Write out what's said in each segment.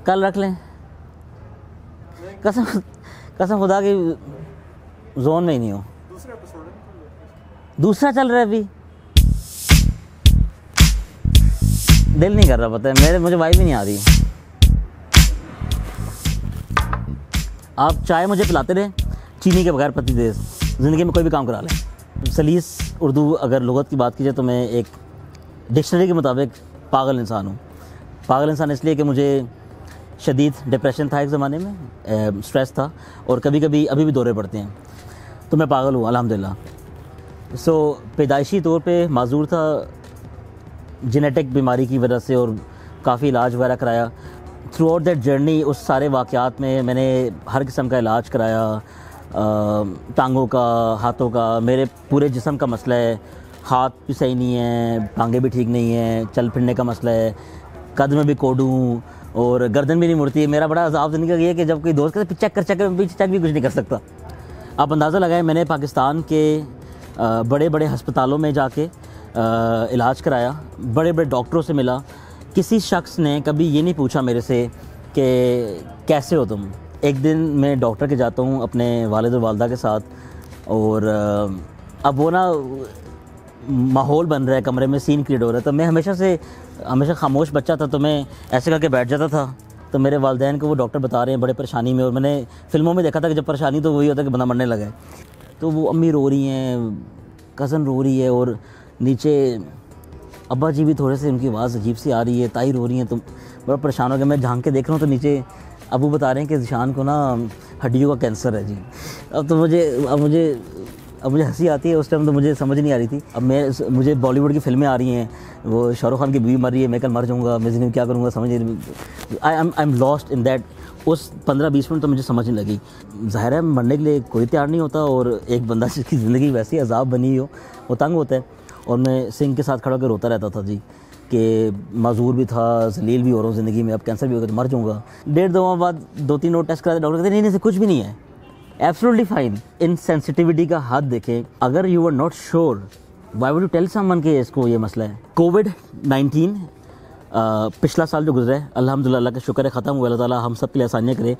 कल रख लें। कसम कसम खुदा की जोन में ही नहीं हो। दूसरा चल रहा है अभी, दिल नहीं कर रहा, पता है मुझे वाइब ही नहीं आ रही। आप चाय मुझे पिलाते रहे चीनी के बगैर पत्ती दे, ज़िंदगी में कोई भी काम करा लें। सलीस उर्दू अगर लुगत की बात की जाए तो मैं एक डिक्शनरी के मुताबिक पागल इंसान हूँ। पागल इंसान इसलिए कि मुझे शदीद डिप्रेशन था एक ज़माने में, स्ट्रेस था और कभी कभी अभी भी दौरे पड़ते हैं, तो मैं पागल हूँ अल्हम्दुलिल्लाह। सो पैदाइशी तौर पे माजूर था जेनेटिक बीमारी की वजह से और काफ़ी इलाज वगैरह कराया। थ्रू आउट दैट जर्नी उस सारे वाक़यात में मैंने हर किस्म का इलाज कराया, टांगों का, हाथों का, मेरे पूरे जिस्म का मसला है। हाथ भी सही नहीं है, टांगें भी ठीक नहीं है, चल फिरने का मसला है, कद में भी कोडू हूँ और गर्दन भी नहीं मुड़ती है। मेरा बड़ा अज़ाब ज़िंदगी का ये है कि जब कोई दोस्त कहते चेक कर चेक भी कुछ नहीं कर सकता। आप अंदाज़ा लगाएं, मैंने पाकिस्तान के बड़े बड़े हस्पतालों में जाके इलाज कराया, बड़े बड़े डॉक्टरों से मिला। किसी शख्स ने कभी ये नहीं पूछा मेरे से कि कैसे हो तुम। एक दिन मैं डॉक्टर के जाता हूँ अपने वालिद और वालदा के साथ और अब वो ना माहौल बन रहा है, कमरे में सीन क्रिएट हो रहा है, तो मैं हमेशा खामोश बच्चा था, तो मैं ऐसे करके बैठ जाता था। तो मेरे वालिदैन को वो डॉक्टर बता रहे हैं बड़े परेशानी में, और मैंने फ़िल्मों में देखा था कि जब परेशानी तो वही होता है कि बंदा मरने लगा है। तो वो अम्मी रो रही हैं, कज़न रो रही है और नीचे अब्बा जी भी थोड़े से, उनकी आवाज़ अजीब सी आ रही है, ताई रो रही हैं। तो बड़ा परेशान हो गया। मैं झांक के देख रहा हूँ तो नीचे अबू बता रहे हैं कि ज़िशान को ना हड्डियों का कैंसर है जी। अब मुझे हंसी आती है, उस टाइम तो मुझे समझ नहीं आ रही थी। अब मुझे बॉलीवुड की फ़िल्में आ रही हैं, वो शाहरुख खान की बीवी मर रही है, मैं कल मर जाऊँगा, मैं ज़िंदगी में क्या करूँगा समझ नहीं। I am lost in that. उस 15-20 मिनट तो मुझे समझ नहीं लगी। ज़ाहिर है मरने के लिए कोई तैयार नहीं होता, और एक बंदा जिसकी ज़िंदगी वैसी अजाब बनी हो वो तंग होता है। और मैं सिंह के साथ खड़ा होकर रोता रहता था जी कि माजूर भी था, जलील भी हो रहा हूँ ज़िंदगी में, अब कैंसर भी होगा तो मर जाऊँगा। 1.5-2 माह बाद 2-3 और टेस्ट कराए, डॉक्टर कहते नहीं कुछ भी नहीं है, एब्सोल्युटली फाइन। इन सेंसिटिविटी का हद देखें। अगर you are not sure, why would you tell someone कि इसको ये मसला है। कोविड-19 पिछला साल जो गुजरा है, अल्हम्दुलिल्लाह का शुक्र है ख़त्म हुआ, अल्लाह ताला हम सब के लिए आसानियाँ करे।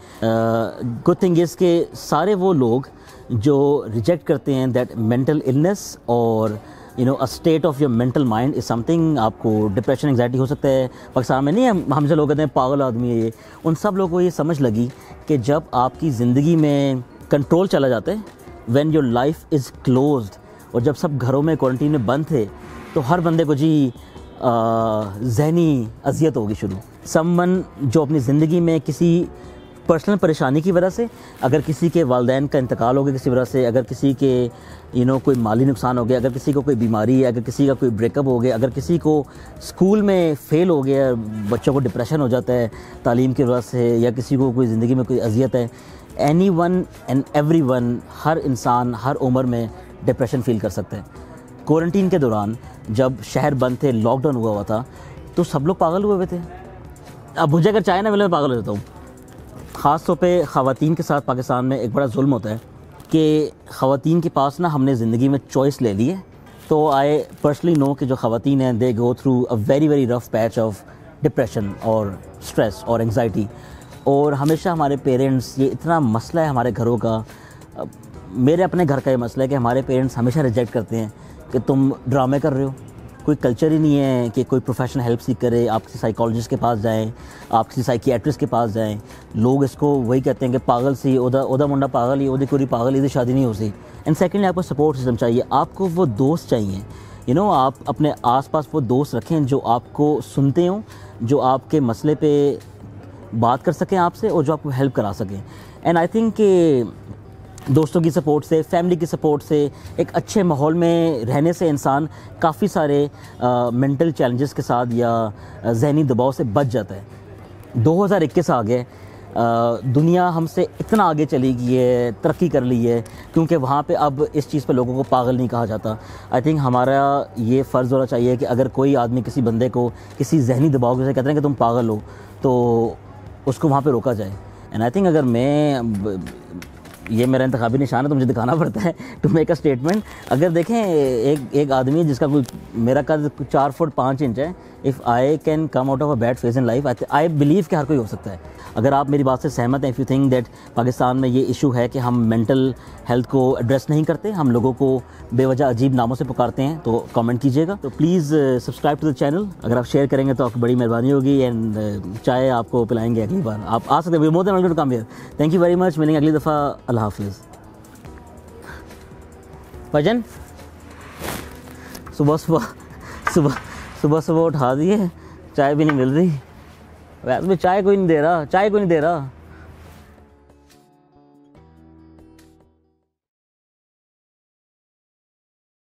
गुड थिंग इज़ के सारे वो लोग जो रिजेक्ट करते हैं दैट मेंटल इलनेस और a state of your mental mind is something, आपको डिप्रेशन एंग्जाइटी हो सकता है। पाकिस्तान में नहीं है, हमसे लोग कहते हैं पागल आदमी है ये। उन सब लोगों को ये समझ लगी कि जब आपकी ज़िंदगी में कंट्रोल चला जाता है, when your life is closed, और जब सब घरों में क्वारंटीन में बंद थे तो हर बंदे को जी ज़हनी अजियत होगी शुरू। समवन जो अपनी ज़िंदगी में किसी पर्सनल परेशानी की वजह से, अगर किसी के वालिदैन का इंतकाल हो गया किसी वजह से, अगर किसी के कोई माली नुकसान हो गया, अगर किसी को कोई बीमारी है, अगर किसी का कोई ब्रेकअप हो गया, अगर किसी को स्कूल में फ़ेल हो गया, बच्चों को डिप्रेशन हो जाता है तालीम की वजह से, या किसी को कोई ज़िंदगी में कोई अजियत है, एनीवन एंड एवरीवन, हर इंसान हर उम्र में डिप्रेशन फ़ील कर सकता है। क्वारंटीन के दौरान जब शहर बंद थे, लॉकडाउन हुआ था, तो सब लोग पागल हुए थे। अब मुझे अगर चाहे ना मिले मैं पागल हो जाता हूँ। ख़ास तौर पे ख़वातीन के साथ पाकिस्तान में एक बड़ा जुल्म होता है कि ख़वातीन के पास ना हमने ज़िंदगी में चॉइस ले ली है। तो आई पर्सनली नो कि जो ख़वातीन हैं they go through a very rough patch of depression और स्ट्रेस और एंग्जाइटी। और हमेशा हमारे पेरेंट्स, ये इतना मसला है हमारे घरों का, मेरे अपने घर का ये मसला है कि हमारे पेरेंट्स हमेशा रिजेक्ट करते हैं कि तुम ड्रामे कर रहे हो। कोई कल्चर ही नहीं है कि कोई प्रोफेशनल हेल्प सीख करे, आप किसी साइकोलॉजिस्ट के पास जाएं, आप किसी साइकियाट्रिस्ट के पास जाएं। लोग इसको वही कहते हैं कि पागल सी ओदा मुंडा पागल ही, ओदी कुरी पागल, इधर शादी नहीं हो सी। एंड सेकेंडली आपको सपोर्ट सिस्टम चाहिए, आपको वो दोस्त चाहिए। आप अपने आसपास वो दोस्त रखें जो आपको सुनते हों, जो आपके मसले पे बात कर सकें आपसे और जो आपको हेल्प करा सकें। एंड आई थिंक कि दोस्तों की सपोर्ट से, फैमिली की सपोर्ट से, एक अच्छे माहौल में रहने से इंसान काफ़ी सारे मेंटल चैलेंजेस के साथ या ज़हनी दबाव से बच जाता है। 2021 आ गया, दुनिया हमसे इतना आगे चली गई है, तरक्की कर ली है, क्योंकि वहाँ पे अब इस चीज़ पे लोगों को पागल नहीं कहा जाता। आई थिंक हमारा ये फ़र्ज़ होना चाहिए कि अगर कोई आदमी किसी बंदे को किसी ज़हनी दबाव से कहते हैं कि तुम पागल हो, तो उसको वहाँ पे रोका जाए। एंड आई थिंक अगर मैं ये मेरा इंतखाबी निशान है, तो मुझे दिखाना पड़ता है टू मेक अ स्टेटमेंट। अगर देखें एक आदमी जिसका कोई, मेरा कद 4 फुट 5 इंच है, if I can come out of a bad phase in life, I believe कि हर कोई हो सकता है। अगर आप मेरी बात से सहमत हैं, if you think that Pakistan में ये इशू है कि हम मेंटल हेल्थ को एड्रेस नहीं करते, हम लोगों को बेवजह अजीब नामों से पुकारते हैं, तो कमेंट कीजिएगा। तो please subscribe to the channel. अगर आप शेयर करेंगे तो आपकी बड़ी मेहरबानी होगी। एंड चाय आपको पिलाएंगे अगली बार, आप आ सकते हैं। More than welcome to come here. Thank you very much. मिलेंगे अगली दफ़ा। अल्लाह हाफिज़। भजन सुबह उठा दिए, चाय भी नहीं मिल रही। वैसे भी चाय कोई नहीं दे रहा।